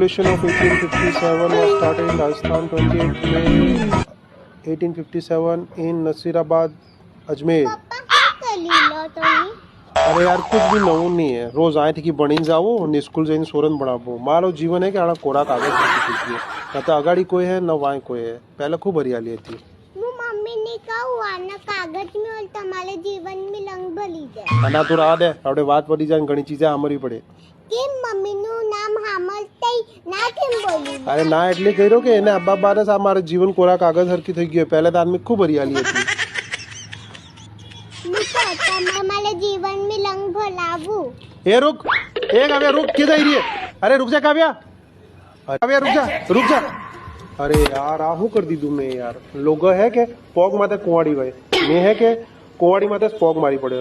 revolution of 1857 was started in Rajasthan 28 May 1857 in Nasirabad, Ajmer. अरे यार कुछ भी नવું नहीं है रोज आए थे कि बनी जाओ અને સ્કૂલ જઈને સોરન બનાવો મારો જીવન है कि આડા કોરા કાગજ પર થઈ ગયો ન તો અગાડી કોઈ है ન વાય કોઈ है પહેલા ખૂબ હરિયાળી હતી હું મમ્મીને કહું આના કાગજમાં હોય તમારે જીવનમાં રંગ ભરી જાય આના તો રાહ દે આપણે વાત પડી જાય ઘણી ચીજે સાંભળવી પડે કેમ મમ્મીનું નામ સાંભળતઈ ના કેમ બોલ્યું અરે ના એટલે કહ્યો કે એને અબ્બા બારસ આ મારું જીવન કોરા કાગજ હરકી થઈ ગયો પહેલા તો આદમી ખૂબ હરિયાળી હતી તમારે જીવનમાં રંગ ભરાવું ए रुक ए काव्या रुक किधर जा रही है अरे रुक जा काव्या काव्या रुक जा अरे यार आ हूँ कर दी तुमने यार लोग है के पोग माते कुंवाड़ी भाई मैं है के कुंवाड़ी माते पोग मारी पड़े